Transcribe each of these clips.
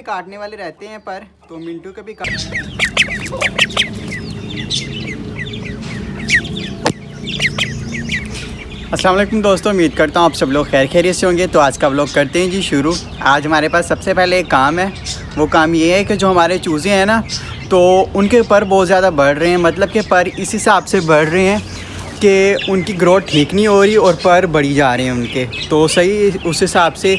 काटने वाले रहते हैं पर तो मिंटू का भी अस्सलाम वालेकुम दोस्तों, उम्मीद करता हूँ आप सब लोग खैर खैरियत से होंगे। तो आज का व्लॉग करते हैं जी शुरू। आज हमारे पास सबसे पहले एक काम है। वो काम ये है कि जो हमारे चूज़े हैं ना, तो उनके पर बहुत ज़्यादा बढ़ रहे हैं। मतलब कि पर इस हिसाब से बढ़ रहे हैं कि उनकी ग्रोथ ठीक नहीं हो रही और पर बढ़ी जा रहे हैं उनके। तो सही उस हिसाब से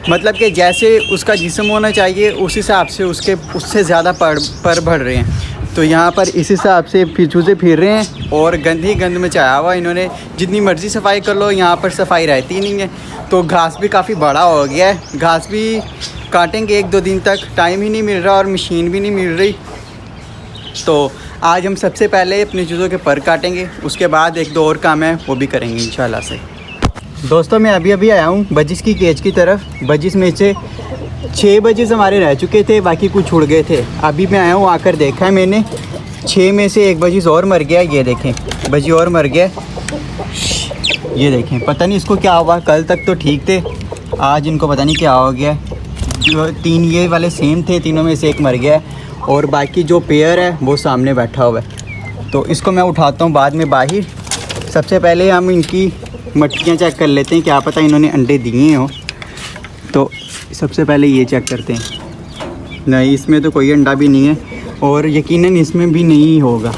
मतलब कि जैसे उसका जिस्म होना चाहिए उस हिसाब से उससे ज़्यादा पर बढ़ रहे हैं। तो यहाँ पर इस हिसाब से चूज़े फिर रहे हैं और गंद ही गंद मचाया हुआ इन्होंने। जितनी मर्ज़ी सफाई कर लो यहाँ पर सफाई रहती नहीं है। तो घास भी काफ़ी बड़ा हो गया है। घास भी काटेंगे 1-2 दिन तक, टाइम ही नहीं मिल रहा और मशीन भी नहीं मिल रही। तो आज हम सबसे पहले अपने चूज़ों के पर काटेंगे, उसके बाद 1-2 और काम है वो भी करेंगे इंशाल्लाह से। दोस्तों मैं अभी आया हूँ बजिस की केज की तरफ। बजिस में से 6 बजिस हमारे रह चुके थे, बाकी कुछ उड़ गए थे। अभी मैं आया हूँ, आकर देखा है मैंने 6 में से 1 बजिस और मर गया। ये देखें, बजी और मर गया। ये देखें, पता नहीं इसको क्या हुआ। कल तक तो ठीक थे, आज इनको पता नहीं क्या हो गया। जो 3 ये वाले सेम थे, तीनों में से 1 मर गया और बाकी जो पेयर है वो सामने बैठा हुआ है। तो इसको मैं उठाता हूँ बाद में बाहर। सबसे पहले हम इनकी मटकियाँ चेक कर लेते हैं, क्या पता इन्होंने अंडे दिए हों। तो सबसे पहले ये चेक करते हैं। नहीं, इसमें तो कोई अंडा भी नहीं है और यकीनन इसमें भी नहीं होगा।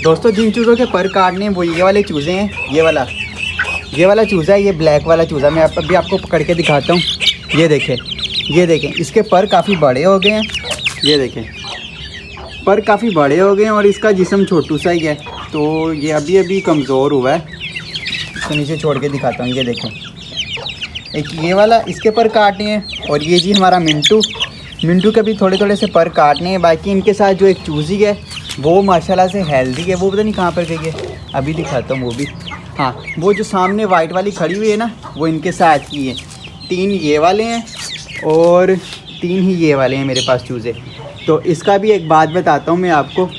दोस्तों जिन चूज़ों के पर काटने वो ये वाले चूज़े हैं। ये वाला चूज़ा है, ये ब्लैक वाला चूज़ा। मैं अभी आपको पकड़ के दिखाता हूँ। ये देखें, इसके पर काफ़ी बड़े हो गए हैं। ये देखें, पर काफ़ी बड़े हो गए हैं और इसका जिस्म छोटू सा ही है। तो ये अभी कमज़ोर हुआ है। इसको नीचे छोड़ के दिखाता हूँ। ये देखें, एक ये वाला इसके पर काटने हैं और ये जी हमारा मिंटू के भी थोड़े से पर काटने हैं। बाकी इनके साथ जो एक चूज़ी है वो माशाल्लाह से हेल्दी है। वो पता नहीं कहाँ पर गई है, अभी दिखाता हूँ वो भी। हाँ, वो जो सामने वाइट वाली खड़ी हुई है ना, वो इनके साथ ही है। 3 ये वाले हैं और 3 ही ये वाले हैं मेरे पास चूज़े। तो इसका भी एक बात बताता हूँ मैं आपको।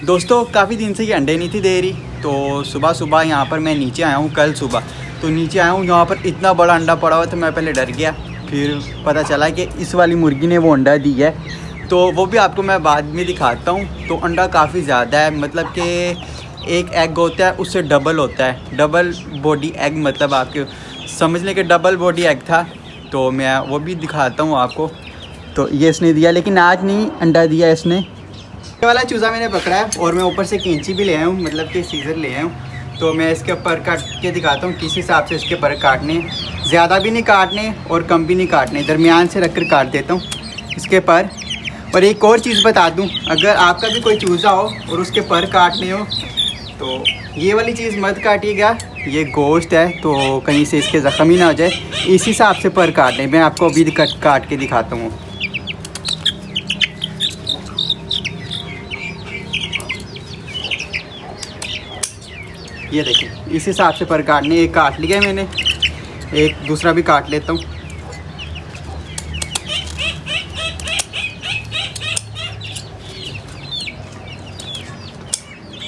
दोस्तों काफ़ी दिन से ये अंडे नहीं थी दे रही। तो सुबह यहाँ पर मैं नीचे आया हूँ, कल सुबह तो नीचे आया हूँ, यहाँ पर इतना बड़ा अंडा पड़ा हुआ। तो मैं पहले डर गया, फिर पता चला कि इस वाली मुर्गी ने वो अंडा दी है। तो वो भी आपको मैं बाद में दिखाता हूँ। तो अंडा काफ़ी ज़्यादा है, मतलब कि एक एग होता है उससे डबल होता है। डबल बॉडी एग, मतलब आपके समझ लें कि डबल बॉडी एग था। तो मैं वो भी दिखाता हूँ आपको। तो ये इसने दिया, लेकिन आज नहीं अंडा दिया इसने। ये वाला चूज़ा मैंने पकड़ा है और मैं ऊपर से कैंची भी ले आया हूँ, मतलब कि सीज़र ले आया हूँ। तो मैं इसके पर काट के दिखाता हूँ किस हिसाब से इसके पर काटने। ज़्यादा भी नहीं काटने और कम भी नहीं काटने, दरमियान से रख कर काट देता हूँ इसके पर। और एक और चीज़ बता दूँ, अगर आपका भी कोई चूज़ा हो और उसके पर काटने हो तो ये वाली चीज़ मत काटिएगा। ये गोश्त है तो कहीं से इसके ज़ख्म ही ना हो जाए, इस हिसाब से पर काटने। मैं आपको अभी काट के दिखाता हूँ। ये देखिए, इस हिसाब से पर काटने। एक काट लिया मैंने, एक दूसरा भी काट लेता हूँ।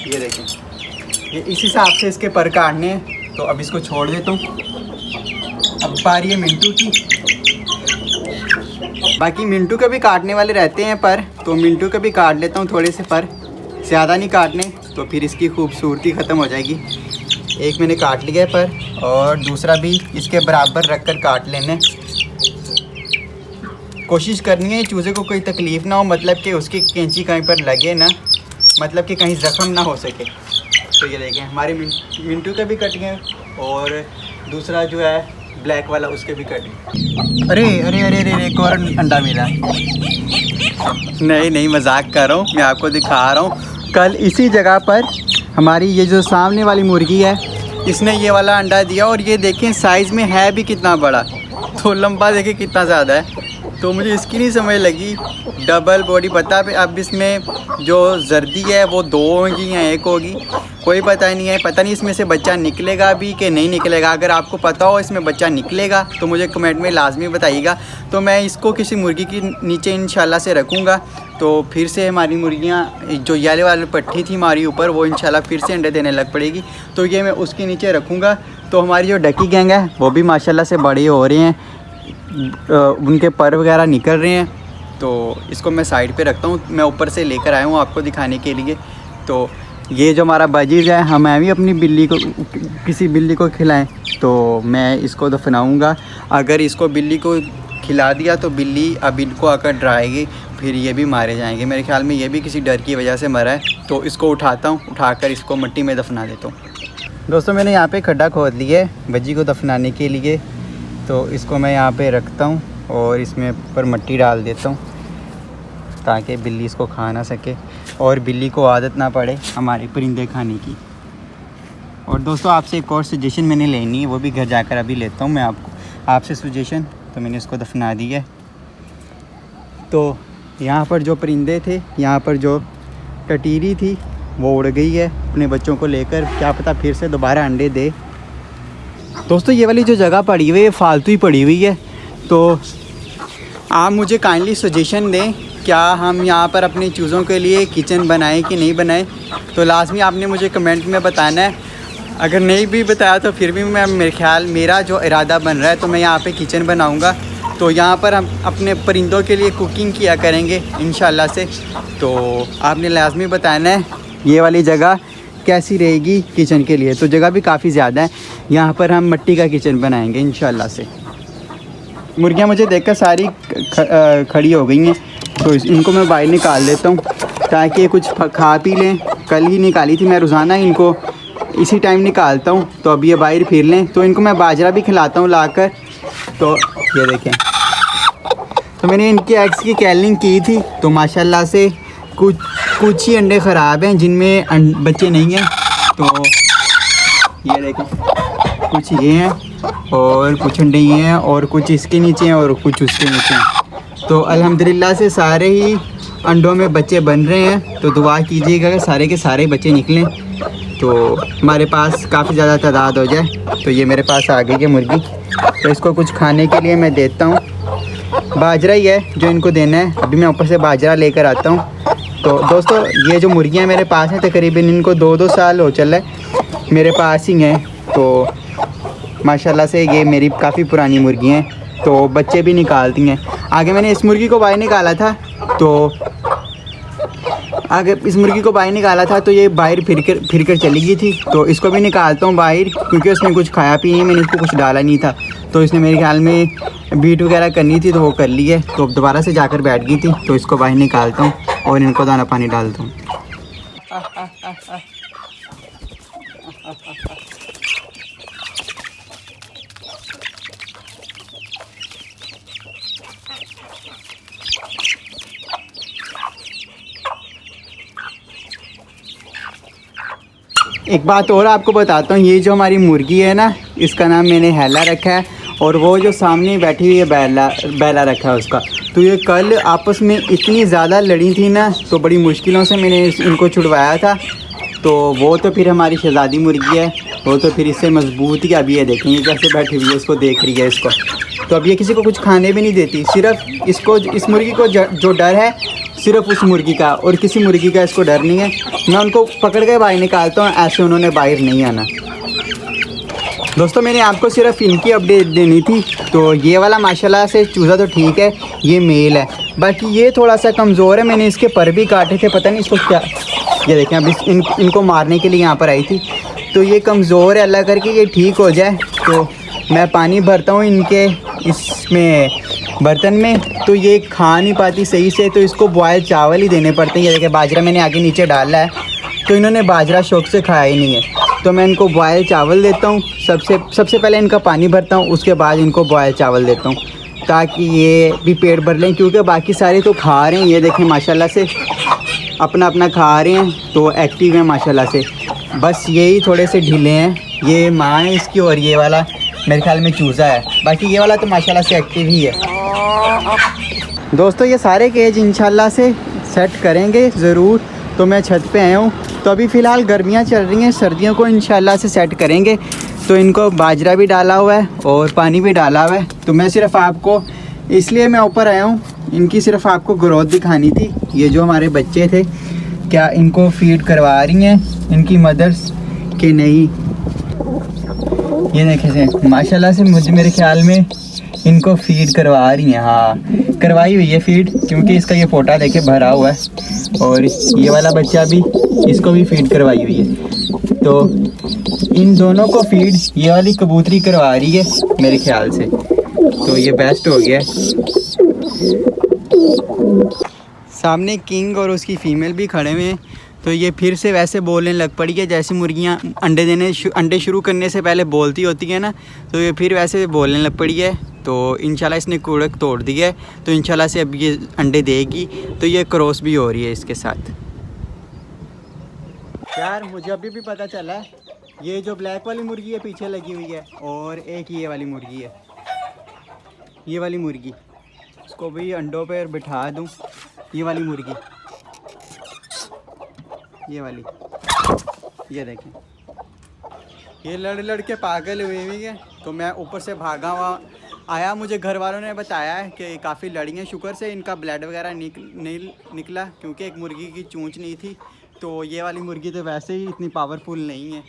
ये देखिए, ये इस हिसाब से इसके पर काटने हैं। तो अब इसको छोड़ देता हूँ। अब बारी है मिंटू की। बाकी मिंटू के भी काटने वाले रहते हैं पर, तो मिंटू के भी काट लेता हूँ थोड़े से पर, ज़्यादा नहीं काटने तो फिर इसकी खूबसूरती ख़त्म हो जाएगी। एक मैंने काट लिया है पर और दूसरा भी इसके बराबर रख कर काट लेने। कोशिश करनी है चूज़े को कोई तकलीफ़ ना हो, मतलब कि उसकी कैंची कहीं पर लगे ना, मतलब कि कहीं ज़ख्म ना हो सके। तो ये देखें, हमारे मिंटू के भी कट गए और दूसरा जो है ब्लैक वाला उसके भी कट गए। अरे एक और अंडा मिला। नहीं मजाक कर रहा हूँ, मैं आपको दिखा रहा हूँ। कल इसी जगह पर हमारी ये जो सामने वाली मुर्गी है, इसने ये वाला अंडा दिया और ये देखें साइज़ में है भी कितना बड़ा। तो लंबा देखें कितना ज़्यादा है। तो मुझे इसकी नहीं समझ लगी। डबल बॉडी पता है, अब इसमें जो जर्दी है वो 2 होगी या 1 होगी, कोई पता नहीं है। पता नहीं इसमें से बच्चा निकलेगा भी कि नहीं निकलेगा। अगर आपको पता हो इसमें बच्चा निकलेगा तो मुझे कमेंट में लाजमी बताइएगा। तो मैं इसको किसी मुर्गी की नीचे इंशाल्लाह से रखूँगा, तो फिर से हमारी मुर्गियाँ जो येलो वाली पट्टी थी हमारी ऊपर, वो इंशाल्लाह फिर से अंडे देने लग पड़ेगी। तो ये मैं उसके नीचे रखूँगा। तो हमारी जो डकी गैंग है वो भी माशाल्लाह से बड़े हो रहे हैं, उनके पर वगैरह निकल रहे हैं। तो इसको मैं साइड पे रखता हूँ। मैं ऊपर से लेकर आया हूँ आपको दिखाने के लिए। तो ये जो हमारा बजीज़ है, हम भी अपनी बिल्ली को किसी बिल्ली को खिलाएं तो मैं इसको दफनाऊँगा। अगर इसको बिल्ली को खिला दिया तो बिल्ली अब इनको आकर डराएगी, फिर ये भी मारे जाएंगे। मेरे ख्याल में ये भी किसी डर की वजह से मरा है। तो इसको उठाता हूँ, उठाकर इसको मिट्टी में दफना देता हूँ। दोस्तों मैंने यहाँ पे खड्डा खोद लिया है बज्जी को दफनाने के लिए। तो इसको मैं यहाँ पे रखता हूँ और इसमें ऊपर मिट्टी डाल देता हूँ ताकि बिल्ली इसको खा ना सके और बिल्ली को आदत ना पड़े हमारे परिंदे खाने की। और दोस्तों आपसे एक और सजेशन मैंने लेनी है, वो भी घर जाकर अभी लेता हूँ मैं आपसे सजेशन। तो मैंने इसको दफना दिया है। तो यहाँ पर जो परिंदे थे, यहाँ पर जो टटीरी थी वो उड़ गई है अपने बच्चों को लेकर, क्या पता फिर से दोबारा अंडे दे। दोस्तों ये वाली जो जगह पड़ी हुई है फालतू ही पड़ी हुई है। तो आप मुझे काइंडली सजेशन दें, क्या हम यहाँ पर अपनी चूज़ों के लिए किचन बनाएं कि नहीं बनाएं। तो लाजमी आपने मुझे कमेंट में बताना है। अगर नहीं भी बताया तो फिर भी मेरा जो इरादा बन रहा है तो मैं यहाँ पे किचन बनाऊँगा। तो यहाँ पर हम अपने परिंदों के लिए कुकिंग किया करेंगे इंशाल्लाह से। तो आपने लाजमी बताना है ये वाली जगह कैसी रहेगी किचन के लिए। तो जगह भी काफ़ी ज़्यादा है, यहाँ पर हम मिट्टी का किचन बनाएंगे इंशाल्लाह से। मुर्गियाँ मुझे देखकर सारी खड़ी हो गई हैं, तो इनको मैं बाहर निकाल देता हूँ ताकि कुछ खा पी लें। कल ही निकाली थी मैं, रोज़ाना इनको इसी टाइम निकालता हूँ। तो अब ये बाहर फिर लें, तो इनको मैं बाजरा भी खिलाता हूँ लाकर। तो ये देखें, तो मैंने इनकी एग्स की कैलिंग की थी, तो माशाल्लाह से कुछ ही अंडे ख़राब हैं जिनमें बच्चे नहीं हैं। तो ये देखें, कुछ ये हैं और कुछ अंडे ये हैं और कुछ इसके नीचे हैं और कुछ उसके नीचे हैं। तो अल्हम्दुलिल्लाह से सारे ही अंडों में बच्चे बन रहे हैं। तो दुआ कीजिएगा कि सारे के सारे बच्चे निकलें, तो हमारे पास काफ़ी ज़्यादा तादाद हो जाए। तो ये मेरे पास आ गई है मुर्गी। तो इसको कुछ खाने के लिए मैं देता हूँ। बाजरा ही है जो इनको देना है, अभी मैं ऊपर से बाजरा लेकर आता हूँ। तो दोस्तों ये जो मुर्गियाँ मेरे पास हैं तकरीबन इनको 2-2 साल हो चल है मेरे पास ही हैं। तो माशाल्लाह से ये मेरी काफ़ी पुरानी मुर्गी हैं, तो बच्चे भी निकालती हैं। आगे मैंने इस मुर्गी को बाहर निकाला था, तो ये बाहर फिर कर चली गई थी। तो इसको भी निकालता हूँ बाहर, क्योंकि उसने कुछ खाया पी नहीं, मैंने इसको कुछ डाला नहीं था। तो इसने मेरे ख्याल में बीट वगैरह करनी थी तो वो कर ली है। तो दोबारा से जाकर बैठ गई थी। तो इसको बाहर निकालता हूँ और इनको दाना पानी डालता हूँ। एक बात और आपको बताता हूँ, ये जो हमारी मुर्गी है ना, इसका नाम मैंने हैला रखा है, और वो जो सामने बैठी हुई है बैला रखा है उसका। तो ये कल आपस में इतनी ज़्यादा लड़ी थी ना, तो बड़ी मुश्किलों से मैंने इनको छुड़वाया था। तो वो तो फिर हमारी शहज़ादी मुर्गी है, वो तो फिर इससे मजबूत ही। अभी ये देखेंगे कैसे बैठी हुई है, इसको देख रही है इसको। तो अब ये किसी को कुछ खाने भी नहीं देती, सिर्फ इसको, इस मुर्गी को जो डर है सिर्फ उस मुर्गी का, और किसी मुर्गी का इसको डर नहीं है। मैं उनको पकड़ के बाहर निकालता हूँ, ऐसे उन्होंने बाहर नहीं आना। दोस्तों मैंने आपको सिर्फ इनकी अपडेट देनी थी। तो ये वाला माशाल्लाह से चूज़ा तो ठीक है, ये मेल है। बाकी ये थोड़ा सा कमज़ोर है, मैंने इसके पर भी काटे थे, पता नहीं इसको क्या। ये देखें, अब इनको मारने के लिए यहाँ पर आई थी। तो ये कमज़ोर है, अल्लाह करके ये ठीक हो जाए। तो मैं पानी भरता हूँ इनके इसमें बर्तन में, तो ये खा नहीं पाती सही से, तो इसको बॉयल चावल ही देने पड़ते हैं। ये देखिए बाजरा मैंने आगे नीचे डाला है, तो इन्होंने बाजरा शौक से खाया ही नहीं है। तो मैं इनको बॉयल चावल देता हूँ, सबसे पहले इनका पानी भरता हूँ, उसके बाद इनको बॉयल चावल देता हूँ ताकि ये भी पेट भर लें, क्योंकि बाकी सारे तो खा रहे हैं। ये देखें माशाल्लाह से अपना अपना खा रहे हैं, तो एक्टिव हैं माशाल्लाह से। बस यही थोड़े से ढीले हैं। ये माँ है इसकी, और ये वाला मेरे ख्याल में चूज़ा है। बाकी ये वाला तो माशाल्लाह से एक्टिव ही है। दोस्तों ये सारे केज इंशाल्लाह से सेट करेंगे ज़रूर। तो मैं छत पे आया हूँ। तो अभी फ़िलहाल गर्मियाँ चल रही हैं, सर्दियों को इंशाल्लाह से सेट करेंगे। तो इनको बाजरा भी डाला हुआ है और पानी भी डाला हुआ है। तो मैं सिर्फ आपको इसलिए मैं ऊपर आया हूँ, इनकी सिर्फ आपको ग्रोथ दिखानी थी। ये जो हमारे बच्चे थे, क्या इनको फीड करवा रही हैं इनकी मदर्स कि नहीं। ये देखें से माशाल्लाह से मुझे मेरे ख्याल में इनको फीड करवा रही हैं। हाँ, करवाई हुई है फीड, क्योंकि इसका ये पोटा देखे भरा हुआ है और ये वाला बच्चा भी, इसको भी फीड करवाई हुई है। तो इन दोनों को फीड ये वाली कबूतरी करवा रही है मेरे ख्याल से। तो ये बेस्ट हो गया। सामने किंग और उसकी फ़ीमेल भी खड़े हुए हैं। तो ये फिर से वैसे बोलने लग पड़ी है जैसे मुर्गियाँ अंडे शुरू करने से पहले बोलती होती है ना। तो ये फिर वैसे बोलने लग पड़ी है। तो इंशाल्लाह इसने कुड़क तोड़ दी है। तो इंशाल्लाह से अब ये अंडे देगी। तो ये क्रॉस भी हो रही है इसके साथ। यार मुझे अभी भी पता चला है, ये जो ब्लैक वाली मुर्गी है पीछे लगी हुई है, और एक ये वाली मुर्गी है, ये वाली मुर्गी। इसको भी अंडों पर बिठा दूँ। ये वाली मुर्गी, ये वाली, ये देखें, ये लड़ के पागल हुई हुई है। तो मैं ऊपर से भागा हुआ आया। मुझे घर वालों ने बताया है कि काफ़ी लड़ी हैं। शुक्र से इनका ब्लड वगैरह नहीं निकला, क्योंकि एक मुर्गी की चूंच नहीं थी। तो ये वाली मुर्गी तो वैसे ही इतनी पावरफुल नहीं है।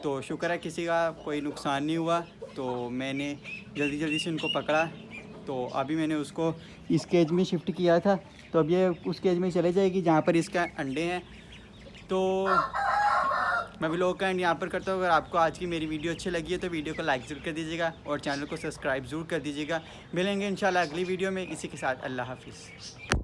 तो शुक्र है किसी का कोई नुकसान नहीं हुआ। तो मैंने जल्दी से इनको पकड़ा। तो अभी मैंने उसको इस केज में शिफ्ट किया था। तो अब ये उस केज में चले जाएगी जहाँ पर इसका अंडे हैं। तो मैं व्लॉग का एंड यहाँ पर करता हूँ। अगर आपको आज की मेरी वीडियो अच्छी लगी है तो वीडियो को लाइक ज़रूर कर दीजिएगा और चैनल को सब्सक्राइब ज़रूर कर दीजिएगा। मिलेंगे इंशाल्लाह अगली वीडियो में। इसी के साथ अल्लाह हाफिज़।